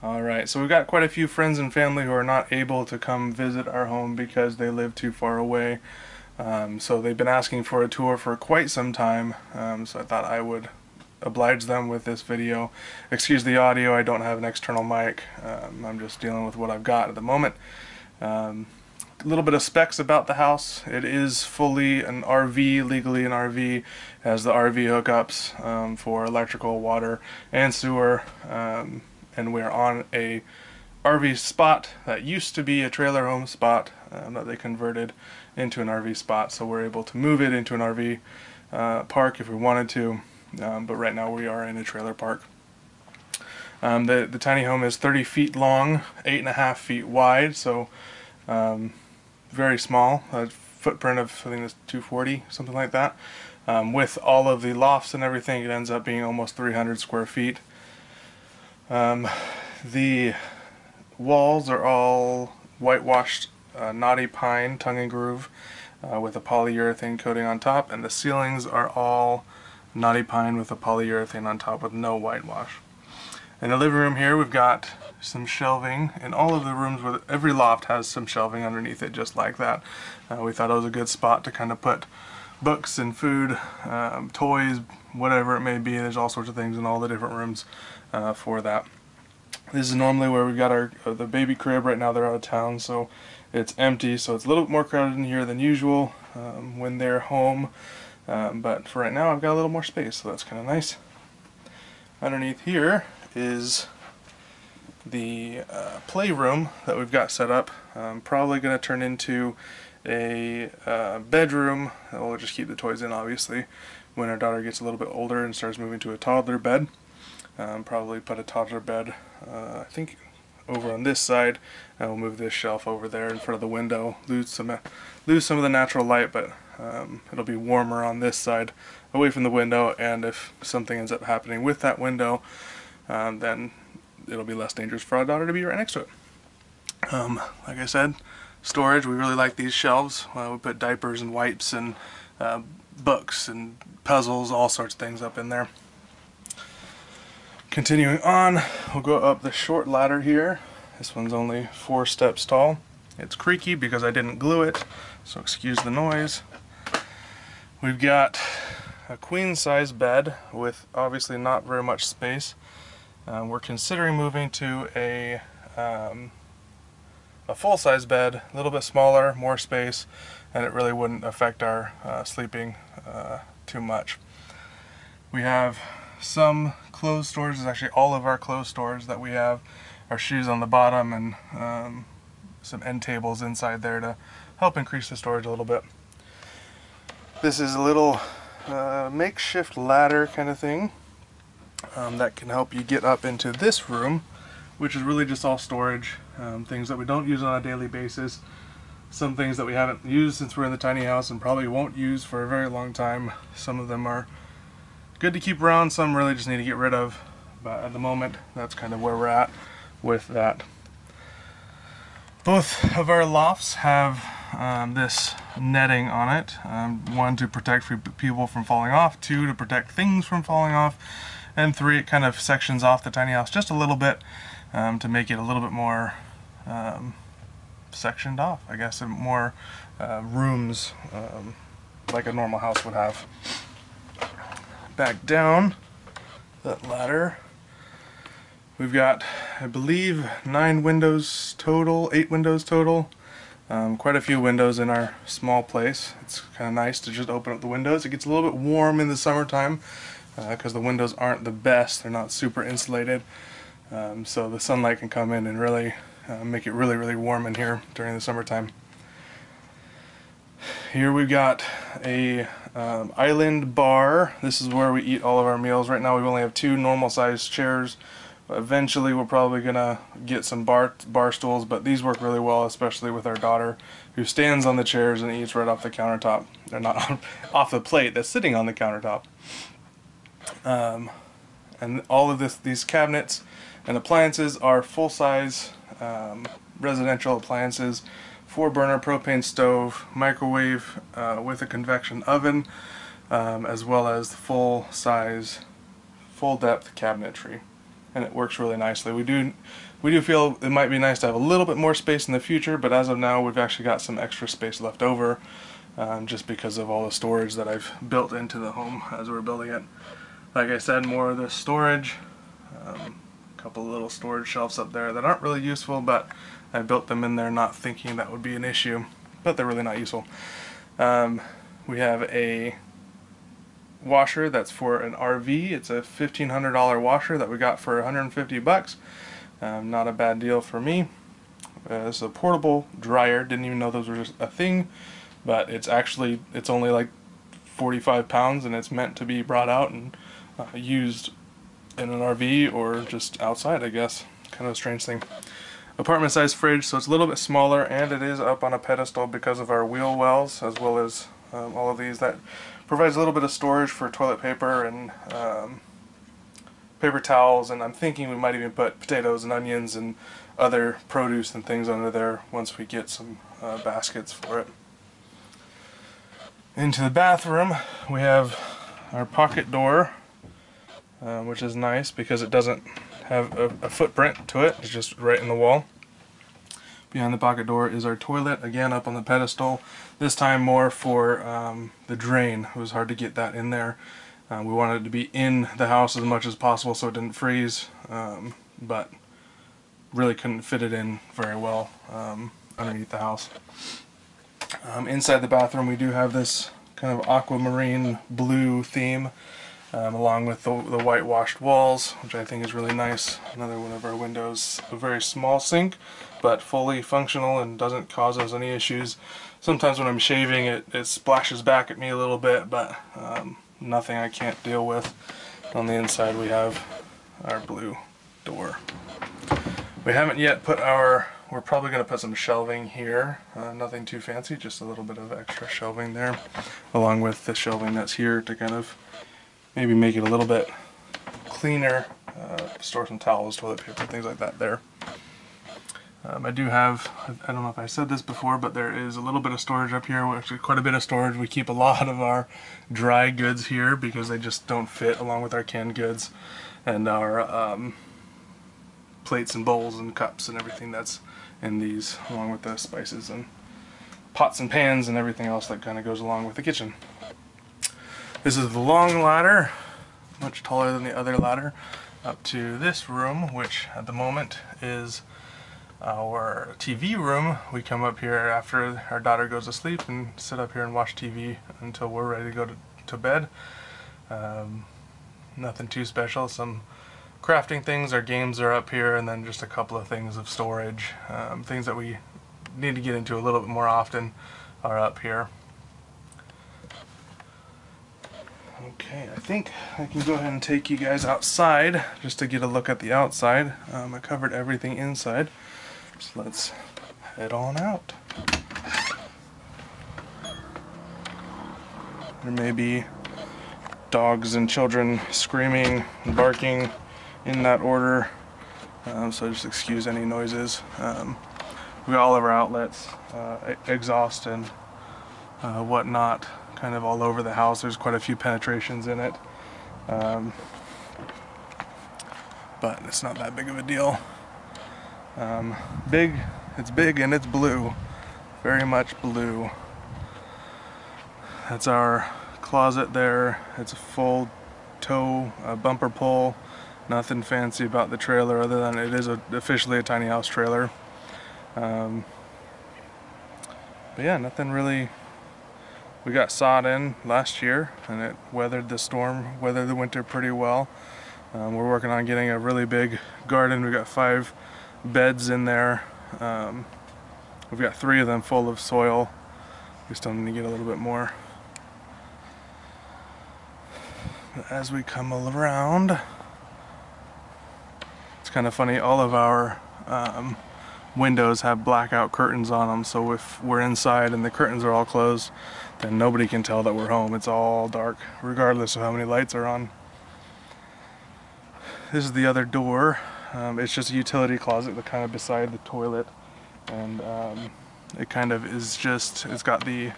Alright, so we've got quite a few friends and family who are not able to come visit our home because they live too far away. So they've been asking for a tour for quite some time, so I thought I would oblige them with this video. Excuse the audio, I don't have an external mic. I'm just dealing with what I've got at the moment. A little bit of specs about the house. It is fully an RV, legally an RV, has the RV hookups for electrical, water, and sewer. And we're on a RV spot that used to be a trailer home spot that they converted into an RV spot, so we're able to move it into an RV park if we wanted to, but right now we are in a trailer park. The tiny home is 30 feet long, 8.5 feet wide, so very small, a footprint of I think it's 240, something like that. With all of the lofts and everything, it ends up being almost 300 square feet. The walls are all whitewashed knotty pine, tongue and groove, with a polyurethane coating on top, and the ceilings are all knotty pine with a polyurethane on top with no whitewash. In the living room here we've got some shelving in all of the rooms, where every loft has some shelving underneath it just like that. We thought it was a good spot to kind of put books and food, toys, whatever it may be. There's all sorts of things in all the different rooms for that. This is normally where we've got our the baby crib. Right now they're out of town, so it's empty, so it's a little bit more crowded in here than usual when they're home, but for right now I've got a little more space, so that's kind of nice. Underneath here is the playroom that we've got set up. Probably going to turn into a bedroom. We'll just keep the toys in, obviously, when our daughter gets a little bit older and starts moving to a toddler bed. Probably put a toddler bed, I think, over on this side, and we'll move this shelf over there in front of the window. Lose some of the natural light, but it'll be warmer on this side, away from the window. And if something ends up happening with that window, then it'll be less dangerous for our daughter to be right next to it. Like I said, storage. We really like these shelves. We put diapers and wipes and books and puzzles, all sorts of things up in there. Continuing on, we'll go up the short ladder here. This one's only 4 steps tall. It's creaky because I didn't glue it, so excuse the noise. We've got a queen size bed with obviously not very much space. We're considering moving to a full size bed, a little bit smaller, more space, and it really wouldn't affect our sleeping too much. We have some clothes storage. Is actually all of our clothes storage that we have. Our shoes on the bottom, and some end tables inside there to help increase the storage a little bit. This is a little makeshift ladder kind of thing that can help you get up into this room, which is really just all storage, things that we don't use on a daily basis, some things that we haven't used since we're in the tiny house and probably won't use for a very long time. Some of them are good to keep around, some really just need to get rid of, but at the moment that's kind of where we're at with that. Both of our lofts have this netting on it, one to protect people from falling off, 2 to protect things from falling off, and 3 it kind of sections off the tiny house just a little bit to make it a little bit more sectioned off, I guess, and more rooms like a normal house would have. Back down that ladder, we've got, I believe, 9 windows total, 8 windows total. Quite a few windows in our small place. It's kind of nice to just open up the windows. It gets a little bit warm in the summertime because the windows aren't the best. They're not super insulated, so the sunlight can come in and really make it really warm in here during the summertime. Here we've got a island bar. This is where we eat all of our meals. Right now we only have 2 normal sized chairs. Eventually we're probably gonna get some bar stools, but these work really well, especially with our daughter, who stands on the chairs and eats right off the countertop. They're not off the plate that's sitting on the countertop. And all of these cabinets and appliances are full-size residential appliances. 4-burner propane stove, microwave with a convection oven, as well as the full-size, full-depth cabinetry. and it works really nicely. We do feel it might be nice to have a little bit more space in the future, but as of now we've actually got some extra space left over, just because of all the storage that I've built into the home as we're building it. Like I said, more of the storage, a couple little storage shelves up there that aren't really useful, but I built them in there not thinking that would be an issue, but they're really not useful. We have a washer that's for an RV. It's a $1,500 washer that we got for 150 bucks. Not a bad deal for me. It's a portable dryer. Didn't even know those were just a thing, but it's only like 45 pounds, and it's meant to be brought out and used in an RV or just outside, I guess. Kind of a strange thing. Apartment size fridge, so it's a little bit smaller, and it is up on a pedestal because of our wheel wells, as well as all of these. That provides a little bit of storage for toilet paper and paper towels, and I'm thinking we might even put potatoes and onions and other produce and things under there once we get some baskets for it. Into the bathroom, we have our pocket door, which is nice because it doesn't have a footprint to it. It's just right in the wall. Behind the pocket door is our toilet, again up on the pedestal. This time more for the drain. It was hard to get that in there. We wanted it to be in the house as much as possible so it didn't freeze, but really couldn't fit it in very well underneath the house. Inside the bathroom we do have this kind of aquamarine blue theme, along with the whitewashed walls, which I think is really nice. Another one of our windows, a very small sink, but fully functional and doesn't cause us any issues. Sometimes when I'm shaving it splashes back at me a little bit, but nothing I can't deal with. On the inside we have our blue door. We haven't yet put we're probably going to put some shelving here, nothing too fancy, just a little bit of extra shelving there, along with the shelving that's here to kind of maybe make it a little bit cleaner, store some towels, toilet paper, things like that there. I do have, I don't know if I said this before, but there is a little bit of storage up here, actually quite a bit of storage. We keep a lot of our dry goods here because they just don't fit along with our canned goods and our plates and bowls and cups and everything that's in these, along with the spices and pots and pans and everything else that kind of goes along with the kitchen. This is the long ladder, much taller than the other ladder, up to this room, which at the moment is our TV room. We come up here after our daughter goes to sleep and sit up here and watch TV until we're ready to go to bed. Nothing too special. Some crafting things, our games are up here, and then just a couple of things of storage. Things that we need to get into a little bit more often are up here. Okay, I think I can go ahead and take you guys outside just to get a look at the outside. I covered everything inside, so let's head on out. There may be dogs and children screaming and barking in that order, so just excuse any noises. We got all of our outlets, exhaust and whatnot, kind of all over the house. There's quite a few penetrations in it, but it's not that big of a deal. It's big and it's blue, very much blue. That's our closet there. It's a full tow bumper pull. Nothing fancy about the trailer other than it is officially a tiny house trailer. But yeah, nothing really. We got sod in last year and it weathered the storm, weathered the winter pretty well. We're working on getting a really big garden. We got 5 beds in there. We've got 3 of them full of soil. We still need to get a little bit more. As we come all around, it's kind of funny, all of our windows have blackout curtains on them, so if we're inside and the curtains are all closed, then nobody can tell that we're home. It's all dark, regardless of how many lights are on. This is the other door. It's just a utility closet that's kind of beside the toilet, and it kind of is just, it's got the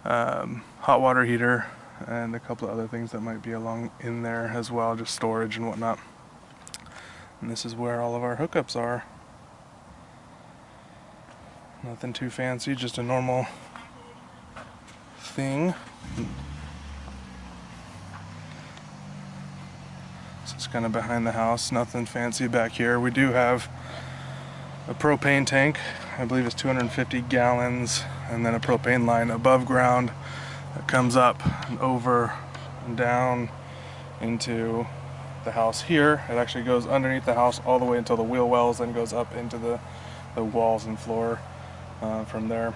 hot water heater and a couple of other things that might be along in there as well, just storage and whatnot. And this is where all of our hookups are. Nothing too fancy, just a normal thing. So it's kind of behind the house, nothing fancy back here. We do have a propane tank, I believe it's 250 gallons, and then a propane line above ground that comes up and over and down into the house here. It actually goes underneath the house all the way until the wheel wells, then goes up into the walls and floor from there.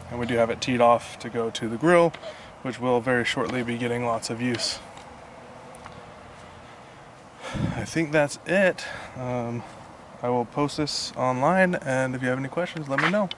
And we do have it teed off to go to the grill, which will very shortly be getting lots of use. I think that's it. I will post this online, and if you have any questions, let me know.